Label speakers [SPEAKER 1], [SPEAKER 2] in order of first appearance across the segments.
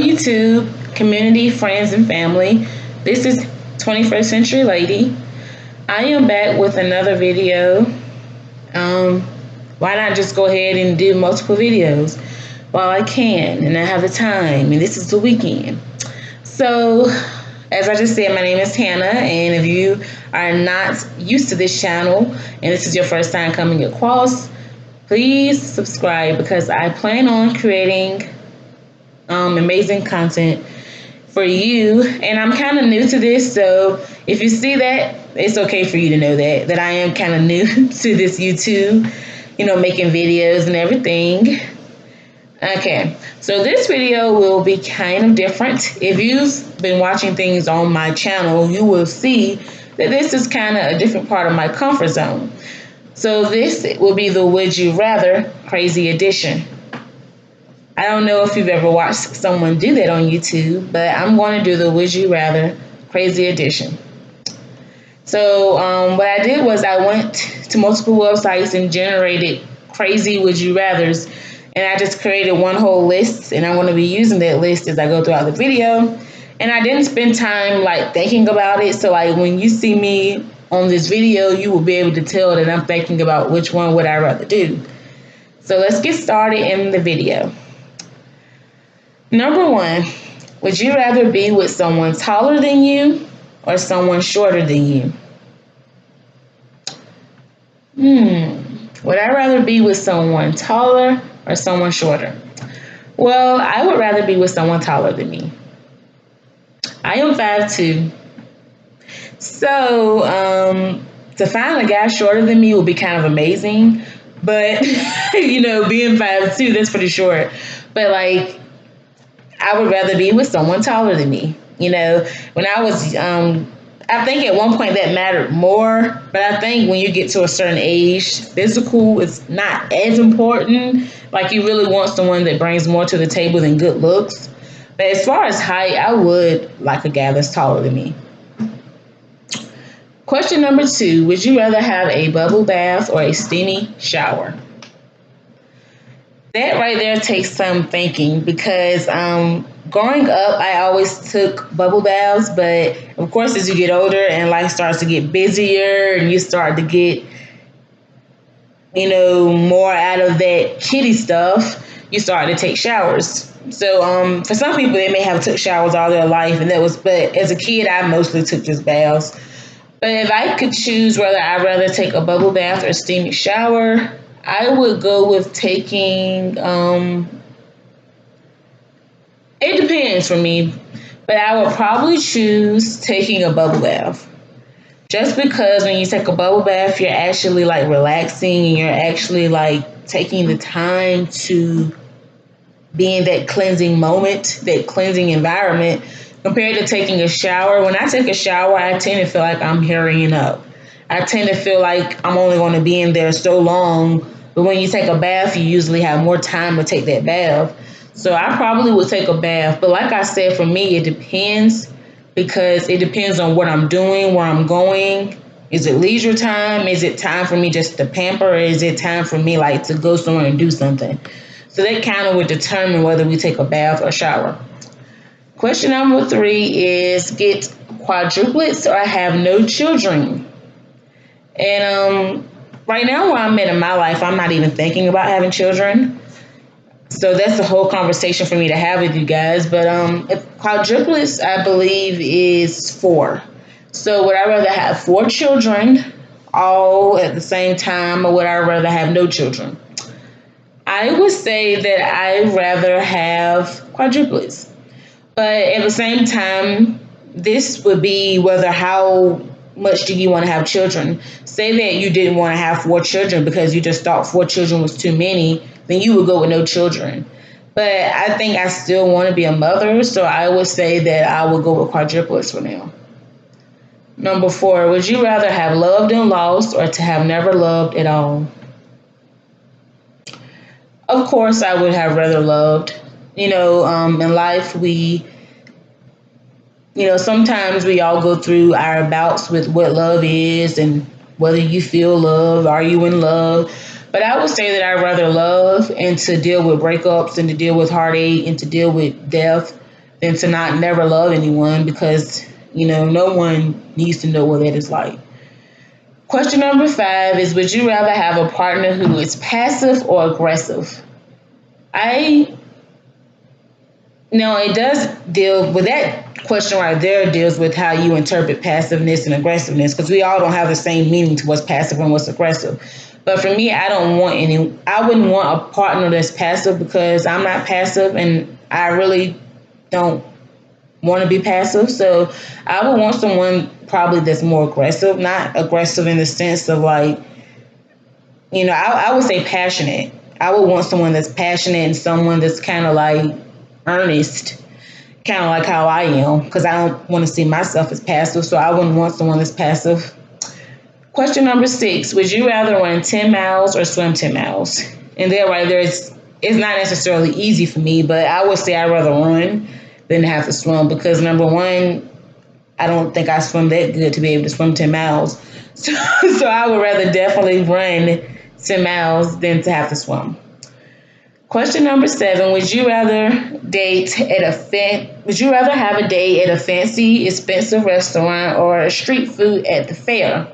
[SPEAKER 1] YouTube, community, friends, and family. This is 21st Century Lady. I am back with another video. Um, why not just go ahead and do multiple videos while I can and I have the time, and this is the weekend. So, as I just said, my name is Hannah, and if you are not used to this channel and this is your first time coming across, please subscribe because I plan on creating amazing content for you. And I'm kind of new to this, so if you see that, it's okay for you to know that I am kind of new to this YouTube, making videos and everything. Okay, so this video will be kind of different. If you've been watching things on my channel, you will see that this is kind of a different part of my comfort zone. So this will be the Would You Rather Crazy Edition. I don't know if you've ever watched someone do that on YouTube, but I'm going to do the Would You Rather Crazy Edition. So what I did was I went to multiple websites and generated crazy Would You Rathers, and I just created one whole list, and I'm going to be using that list as I go throughout the video. And I didn't spend time thinking about it, so when you see me on this video, you will be able to tell that I'm thinking about which one would I rather do. So let's get started in the video. Number 1, would you rather be with someone taller than you or someone shorter than you? Would I rather be with someone taller or someone shorter? Well, I would rather be with someone taller than me. I am 5'2". So, to find a guy shorter than me would be kind of amazing. But, being 5'2", that's pretty short. But, I would rather be with someone taller than me. When I was, I think at one point that mattered more. But I think when you get to a certain age, physical is not as important. You really want someone that brings more to the table than good looks. But as far as height, I would like a guy that's taller than me. Question number 2, would you rather have a bubble bath or a steamy shower? That right there takes some thinking because growing up, I always took bubble baths. But of course, as you get older and life starts to get busier and you start to get, more out of that kiddie stuff, you start to take showers. So for some people, they may have took showers all their life, but as a kid, I mostly took just baths. But if I could choose whether I'd rather take a bubble bath or a steamy shower, I would go with taking, it depends for me, but I would probably choose taking a bubble bath. Just because when you take a bubble bath, you're actually relaxing and you're actually taking the time to be in that cleansing moment, that cleansing environment, compared to taking a shower. When I take a shower, I tend to feel like I'm hurrying up. I tend to feel like I'm only going to be in there so long. But when you take a bath, you usually have more time to take that bath. So I probably would take a bath. But like I said, for me, it depends because it depends on what I'm doing, where I'm going. Is it leisure time? Is it time for me just to pamper? Or is it time for me to go somewhere and do something? So that kind of would determine whether we take a bath or shower. Question number 3 is get quadruplets or have no children. And right now where I'm at in my life, I'm not even thinking about having children. So that's the whole conversation for me to have with you guys. But quadruplets, I believe, is 4. So would I rather have 4 children all at the same time, or would I rather have no children? I would say that I'd rather have quadruplets. But at the same time, this would be whether how much do you want to have children. Say that you didn't want to have 4 children because you just thought 4 children was too many, then you would go with no children. But I think I still want to be a mother, so I would say that I would go with quadruplets for now. Number 4, would you rather have loved and lost or to have never loved at all? Of course, I would have rather loved. In life, sometimes we all go through our bouts with what love is and whether you feel love, are you in love? But I would say that I'd rather love and to deal with breakups and to deal with heartache and to deal with death than to not never love anyone, because no one needs to know what that is like. Question number 5 is, would you rather have a partner who is passive or aggressive? I Now, it does deal with that question right there, deals with how you interpret passiveness and aggressiveness, because we all don't have the same meaning to what's passive and what's aggressive. But for me, I wouldn't want a partner that's passive, because I'm not passive and I really don't want to be passive. So I would want someone probably that's more aggressive, not aggressive in the sense of like, I would say passionate. I would want someone that's passionate and someone that's kind of like earnest, kind of like how I am, because I don't want to see myself as passive. So I wouldn't want someone that's passive. Question number 6, would you rather run 10 miles or swim 10 miles? And there, right there, it's not necessarily easy for me, but I would say I'd rather run than have to swim, because number one, I don't think I swim that good to be able to swim 10 miles. So I would rather definitely run 10 miles than to have to swim. Question number 7, would you rather would you rather have a date at a fancy, expensive restaurant or a street food at the fair?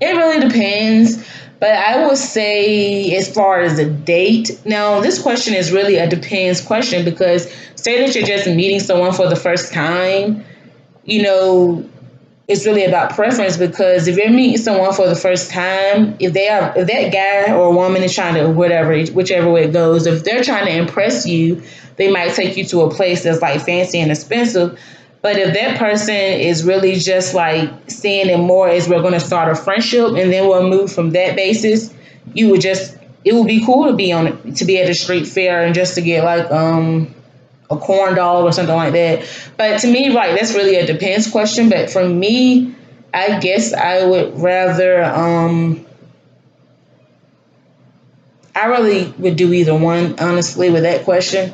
[SPEAKER 1] It really depends, but I would say as far as a date. Now, this question is really a depends question, because say that you're just meeting someone for the first time, you know, it's really about preference, because if you're meeting someone for the first time, if that guy or woman is trying to, whichever way it goes, if they're trying to impress you, they might take you to a place that's like fancy and expensive. But if that person is really just like seeing it more as we're going to start a friendship and then we'll move from that basis, it would be cool to be at a street fair and just to get like a corn dog or something like that. But to me, right, that's really a depends question. But for me, I guess I would rather I really would do either one, honestly, with that question.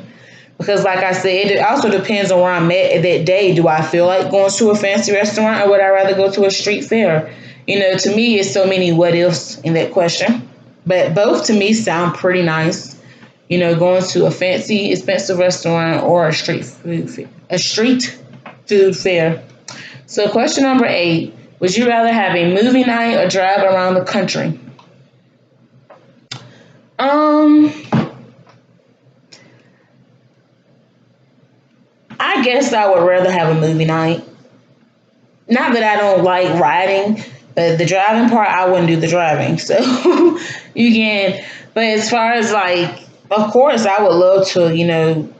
[SPEAKER 1] Because like I said, it also depends on where I'm at that day. Do I feel like going to a fancy restaurant, or would I rather go to a street fair? To me, it's so many what ifs in that question. But both to me sound pretty nice. Going to a fancy, expensive restaurant or a street food fair. So question number 8, would you rather have a movie night or drive around the country? Um, I guess I would rather have a movie night. Not that I don't like riding, but the driving part, I wouldn't do the driving. So you can, but as far as like, of course, I would love to,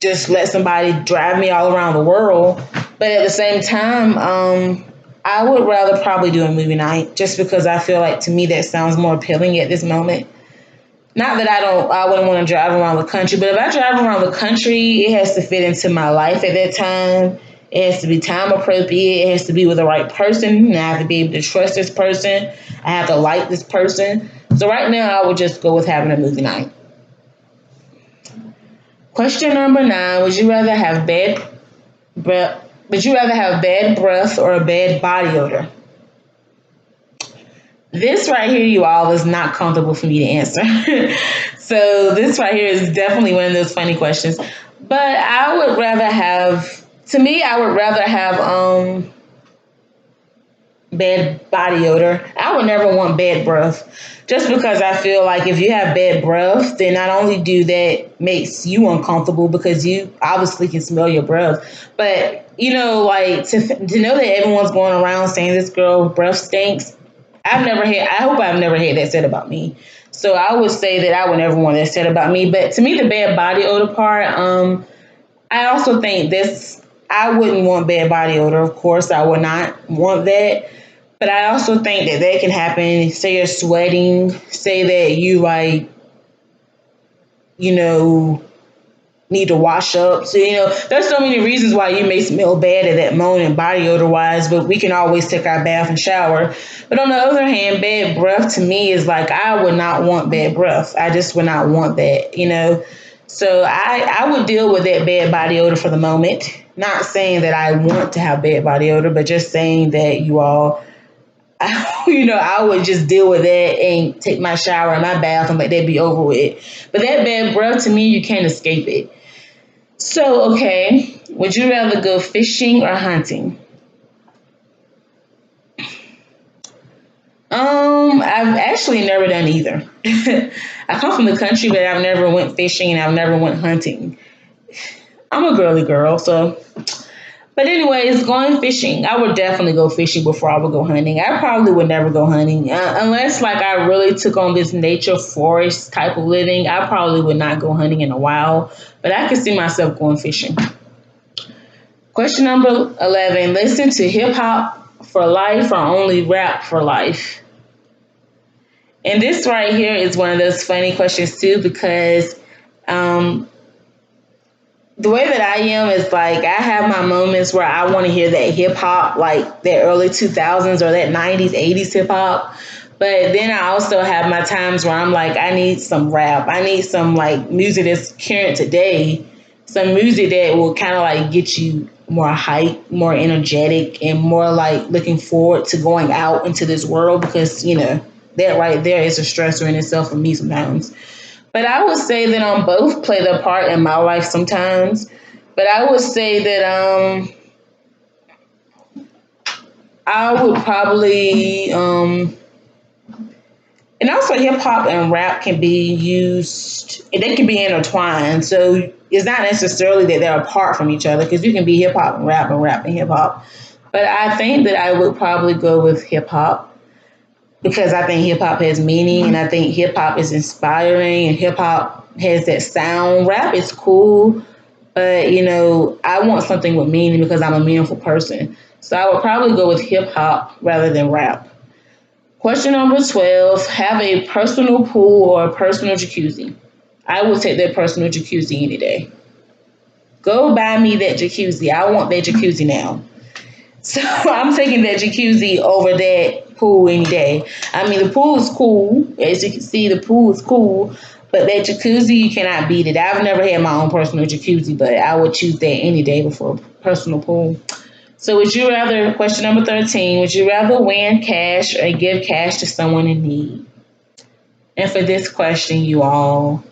[SPEAKER 1] just let somebody drive me all around the world. But at the same time, I would rather probably do a movie night, just because I feel like to me that sounds more appealing at this moment. Not that I wouldn't want to drive around the country, but if I drive around the country, it has to fit into my life at that time. It has to be time appropriate. It has to be with the right person. And I have to be able to trust this person. I have to like this person. So right now, I would just go with having a movie night. Question number 9: would you rather have bad breath? Would you rather have bad breath or a bad body odor? This right here, you all, is not comfortable for me to answer. So this right here is definitely one of those funny questions. But I would rather have bad body odor. I would never want bad breath. Just because I feel like if you have bad breath, then not only do that makes you uncomfortable, because you obviously can smell your breath, but like to know that everyone's going around saying this girl breath stinks. I hope I've never had that said about me. So I would say that I would never want that said about me. But to me, the bad body odor part, I also think I wouldn't want bad body odor. Of course, I would not want that. But I also think that can happen. Say you're sweating, say that you like, you know, need to wash up. So, there's so many reasons why you may smell bad at that moment, body odor wise, but we can always take our bath and shower. But on the other hand, bad breath to me is like, I would not want bad breath. I just would not want that. So I would deal with that bad body odor for the moment. Not saying that I want to have bad body odor, but just saying that I would just deal with that and take my shower and my bath and let that be over with. But that bad breath, to me, you can't escape it. So, okay, would you rather go fishing or hunting? I've actually never done either. I come from the country, but I've never went fishing and I've never went hunting. I'm a girly girl, so. But anyways, going fishing, I would definitely go fishing before I would go hunting. I probably would never go hunting unless like I really took on this nature forest type of living. I probably would not go hunting in a while, but I could see myself going fishing. Question number 11, listen to hip hop for life or only rap for life? And this right here is one of those funny questions too, because um, the way that I am is like I have my moments where I want to hear that hip hop, like that early 2000s or that 90s, 80s hip hop. But then I also have my times where I'm like, I need some rap. I need some like music that's current today, some music that will kind of like get you more hype, more energetic, and more like looking forward to going out into this world because, that right there is a stressor in itself for me sometimes. But I would say that both play their part in my life sometimes. But I would say that I would probably and also hip hop and rap can be used and they can be intertwined. So it's not necessarily that they're apart from each other because you can be hip hop and rap and hip hop. But I think that I would probably go with hip hop because I think hip hop has meaning and I think hip hop is inspiring and hip hop has that sound. Rap is cool, but I want something with meaning because I'm a meaningful person. So I would probably go with hip hop rather than rap. Question number 12, have a personal pool or a personal jacuzzi? I would take that personal jacuzzi any day. Go buy me that jacuzzi. I want that jacuzzi now. So I'm taking that jacuzzi over that pool any day. I mean, the pool is cool. As you can see, the pool is cool. But that jacuzzi, you cannot beat it. I've never had my own personal jacuzzi, but I would choose that any day before a personal pool. So would you rather, question number 13, would you rather win cash or give cash to someone in need? And for this question, you all,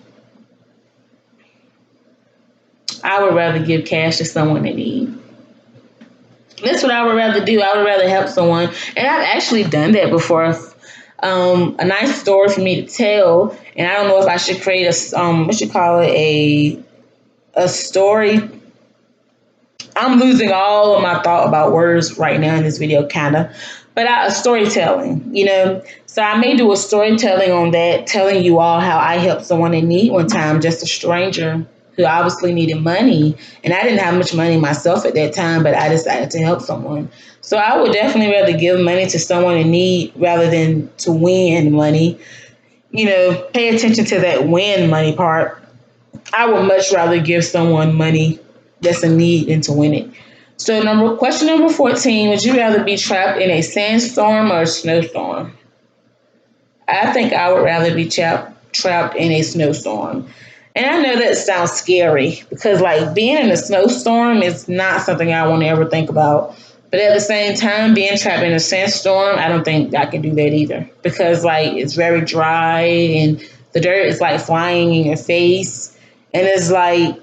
[SPEAKER 1] I would rather give cash to someone in need. That's what I would rather do. I would rather help someone. And I've actually done that before. A nice story for me to tell. And I don't know if I should create what you call it, a story. I'm losing all of my thought about words right now in this video, kind of. But storytelling. So I may do a storytelling on that, telling you all how I helped someone in need one time, just a stranger who obviously needed money. And I didn't have much money myself at that time, but I decided to help someone. So I would definitely rather give money to someone in need rather than to win money. Pay attention to that win money part. I would much rather give someone money that's in need than to win it. So question number 14, would you rather be trapped in a sandstorm or a snowstorm? I think I would rather be trapped in a snowstorm. And I know that sounds scary because like being in a snowstorm is not something I want to ever think about. But at the same time, being trapped in a sandstorm, I don't think I can do that either because like it's very dry and the dirt is like flying in your face. And it's like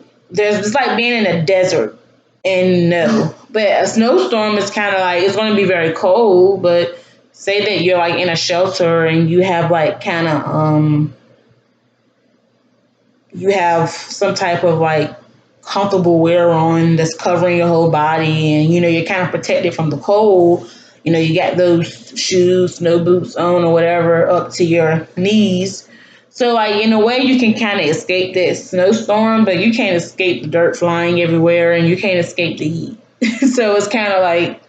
[SPEAKER 1] being in a desert and no. But a snowstorm is kind of like, it's going to be very cold, but say that you're like in a shelter and you have like kind of, you have some type of like comfortable wear on that's covering your whole body and, you're kind of protected from the cold. You got those shoes, snow boots on or whatever up to your knees. So, like, in a way, you can kind of escape that snowstorm, but you can't escape the dirt flying everywhere and you can't escape the heat. So, it's kind of like,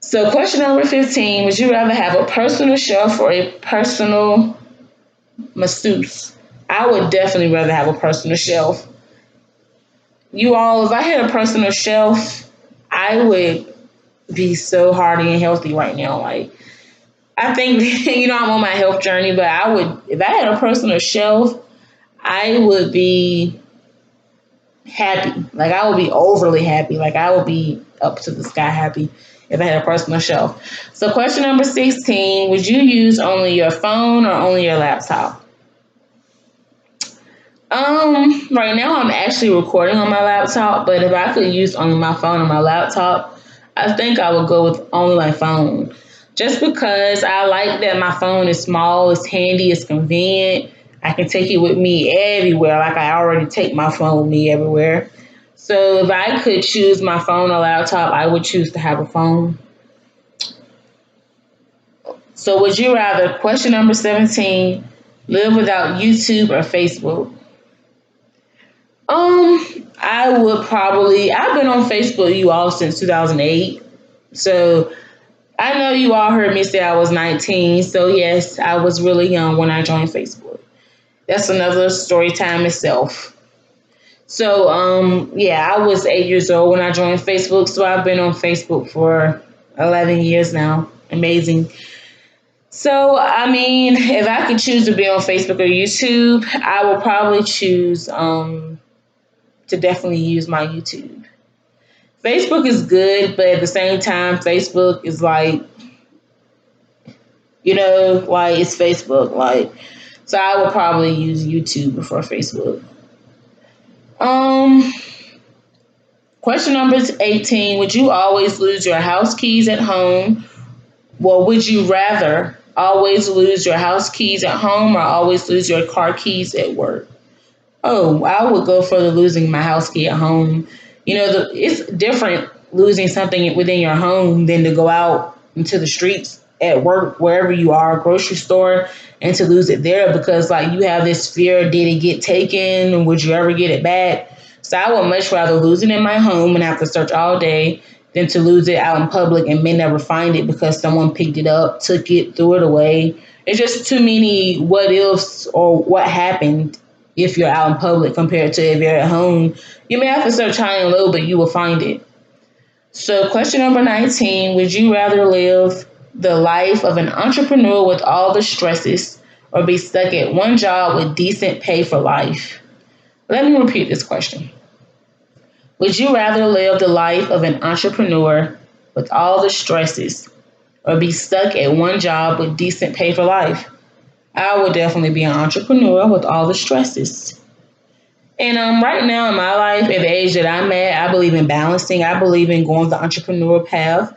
[SPEAKER 1] so question number 15, would you rather have a personal chef or a personal masseuse? I would definitely rather have a personal chef. You all, if I had a personal chef, I would be so hearty and healthy right now. Like, I think, I'm on my health journey, but if I had a personal chef, I would be happy. Like, I would be overly happy. Like, I would be up to the sky happy. if I had a personal shelf. So question number 16, would you use only your phone or only your laptop? Right now I'm actually recording on my laptop, but if I could use only my phone or my laptop, I think I would go with only my phone. Just because I like that my phone is small, it's handy, it's convenient. I can take it with me everywhere. Like I already take my phone with me everywhere. So if I could choose my phone or laptop, I would choose to have a phone. So would you rather, question number 17, live without YouTube or Facebook? I would probably, I've been on Facebook, you all, since 2008. So I know you all heard me say I was 19. So yes, I was really young when I joined Facebook. That's another story time itself. So, yeah, I was 8 years old when I joined Facebook. So I've been on Facebook for 11 years now. Amazing. So, I mean, if I could choose to be on Facebook or YouTube, I would probably choose to definitely use my YouTube. Facebook is good, but at the same time, Facebook is like, like it's Facebook. Like, so I would probably use YouTube before Facebook. Um, Question number 18, would you always lose your house keys at home? Well, would you rather always lose your house keys at home or always lose your car keys at work? Oh, I would go for the losing my house key at home. It's different losing something within your home than to go out into the streets at work, wherever you are, grocery store, and to lose it there because, like, you have this fear, did it get taken? And would you ever get it back? So I would much rather lose it in my home and have to search all day than to lose it out in public and may never find it because someone picked it up, took it, threw it away. It's just too many what ifs or what happened if you're out in public compared to if you're at home. You may have to search high and low, but you will find it. So, question number 19, would you rather live the life of an entrepreneur with all the stresses or be stuck at one job with decent pay for life? Let me repeat this question. Would you rather live the life of an entrepreneur with all the stresses or be stuck at one job with decent pay for life? I would definitely be an entrepreneur with all the stresses. And right now in my life, at the age that I'm at, I believe in balancing. I believe in going the entrepreneur path.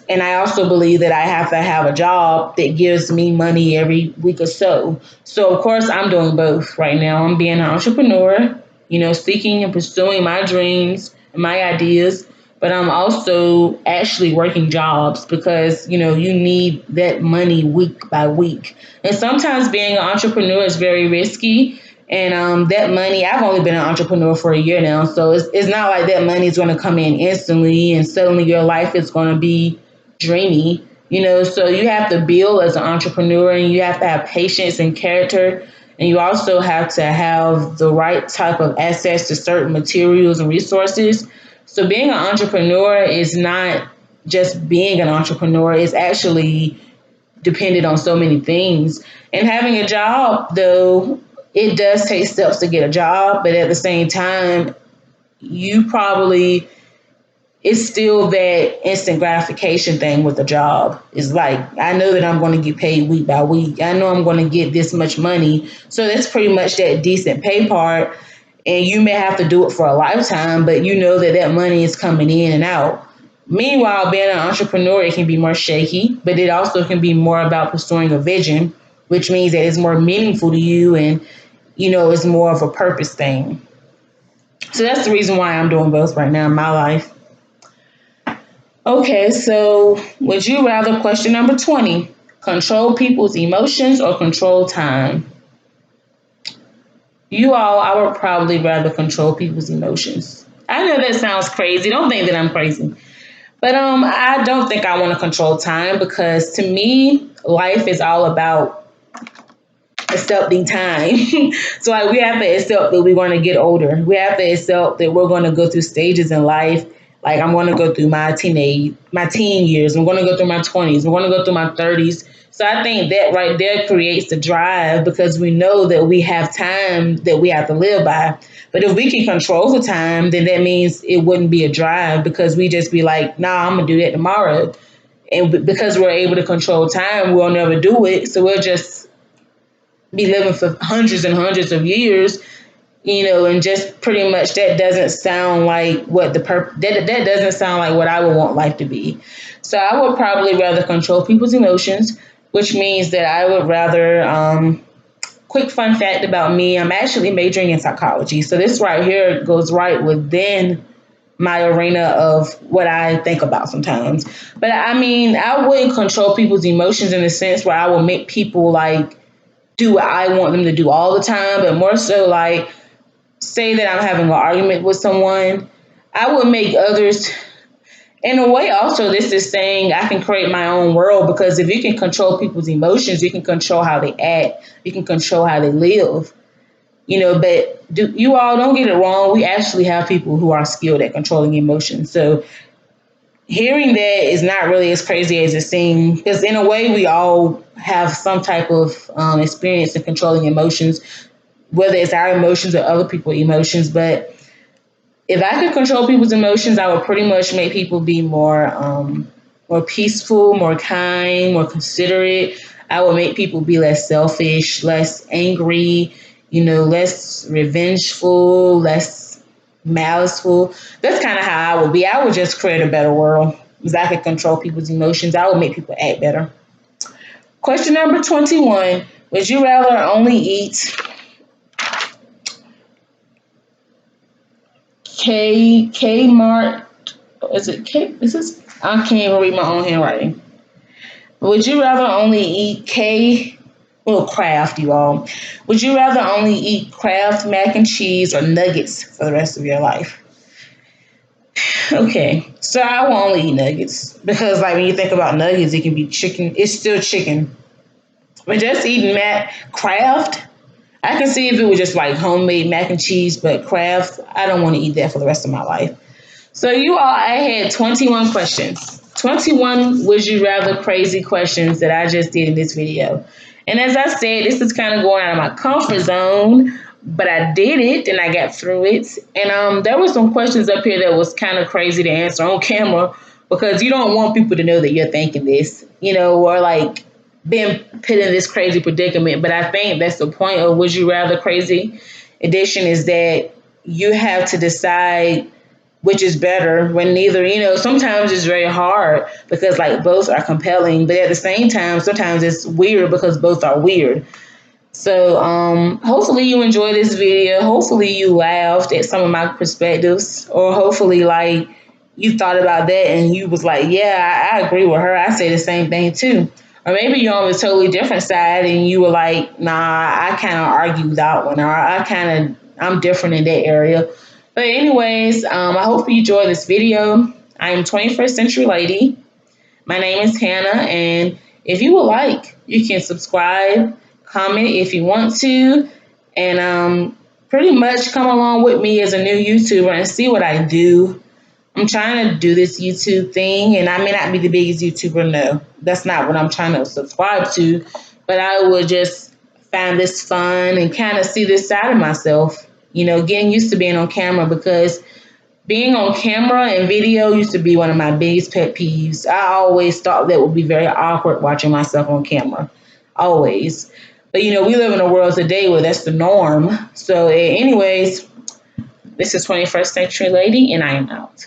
[SPEAKER 1] And I also believe that I have to have a job that gives me money every week or so. So, of course, I'm doing both right now. I'm being an entrepreneur, seeking and pursuing my dreams and my ideas. But I'm also actually working jobs because, you need that money week by week. And sometimes being an entrepreneur is very risky. And that money, I've only been an entrepreneur for a year now. So it's not like that money is going to come in instantly and suddenly your life is going to be dreamy, so you have to build as an entrepreneur and you have to have patience and character. And you also have to have the right type of access to certain materials and resources. So being an entrepreneur is not just being an entrepreneur, it's actually dependent on so many things. And having a job, though, it does take steps to get a job, but at the same time, you probably it's still that instant gratification thing with a job. It's like, I know that I'm going to get paid week by week. I know I'm going to get this much money. So that's pretty much that decent pay part. And you may have to do it for a lifetime, but you know that that money is coming in and out. Meanwhile, being an entrepreneur, it can be more shaky, but it also can be more about pursuing a vision, which means that it's more meaningful to you and, it's more of a purpose thing. So that's the reason why I'm doing both right now in my life. Okay, so would you rather, question number 20, control people's emotions or control time? You all, I would probably rather control people's emotions. I know that sounds crazy. Don't think that I'm crazy. But I don't think I want to control time because to me, life is all about accepting time. So like we have to accept that we're going to get older. We have to accept that we're going to go through stages in life. Like I'm going to go through my teen years. I'm going to go through my 20s. I'm going to go through my 30s. So I think that right there creates the drive because we know that we have time that we have to live by. But if we can control the time, then that means it wouldn't be a drive because we just be like, nah, I'm going to do that tomorrow. And because we're able to control time, we'll never do it. So we'll just be living for hundreds and hundreds of years, and just pretty much that doesn't sound like what that doesn't sound like what I would want life to be. So I would probably rather control people's emotions, which means that I would rather. Quick fun fact about me: I'm actually majoring in psychology, so this right here goes right within my arena of what I think about sometimes. But I mean, I wouldn't control people's emotions in the sense where I will make people like do what I want them to do all the time, but more so like say that I'm having an argument with someone, I would make others. In a way, also, this is saying I can create my own world because if you can control people's emotions, you can control how they act, you can control how they live. But you all don't get it wrong. We actually have people who are skilled at controlling emotions. So hearing that is not really as crazy as it seems because in a way we all have some type of experience in controlling emotions, whether it's our emotions or other people's emotions. But if I could control people's emotions, I would pretty much make people be more peaceful, more kind, more considerate. I would make people be less selfish, less angry, less revengeful, less maliceful. That's kind of how I would be. I would just create a better world. If I could control people's emotions, I would make people act better. Question number 21. Would you rather only eat Kmart? Is it K? Is this? I can't even read my own handwriting. Would you rather only eat Kraft, you all? Would you rather only eat Kraft mac and cheese or nuggets for the rest of your life? Okay, so I will only eat nuggets because, like, when you think about nuggets, it can be chicken. It's still chicken. But just eating Kraft, I can see if it was just like homemade mac and cheese, but Kraft, I don't want to eat that for the rest of my life. So I had 21 questions. 21 would you rather crazy questions that I just did in this video. And as I said, this is kind of going out of my comfort zone, but I did it and I got through it. And there were some questions up here that was kind of crazy to answer on camera because you don't want people to know that you're thinking this, or like being put in this crazy predicament. But I think that's the point of Would You Rather Crazy Edition is that you have to decide which is better when neither, sometimes it's very hard because like both are compelling, but at the same time, sometimes it's weird because both are weird. So hopefully you enjoyed this video. Hopefully you laughed at some of my perspectives, or hopefully like you thought about that and you was like, yeah, I agree with her. I say the same thing too. Or maybe you're on a totally different side and you were like, nah, I kind of argue that one, or I'm different in that area. But anyways, I hope you enjoyed this video. I am 21st Century Lady. My name is Hannah, and if you would like, you can subscribe, comment if you want to, and pretty much come along with me as a new YouTuber and see what I do. I'm trying to do this YouTube thing, and I may not be the biggest YouTuber. No, that's not what I'm trying to subscribe to, but I would just find this fun and kind of see this side of myself. Getting used to being on camera because being on camera and video used to be one of my biggest pet peeves. I always thought that would be very awkward watching myself on camera. Always. But we live in a world today where that's the norm. So anyways, this is 21st Century Lady and I am out.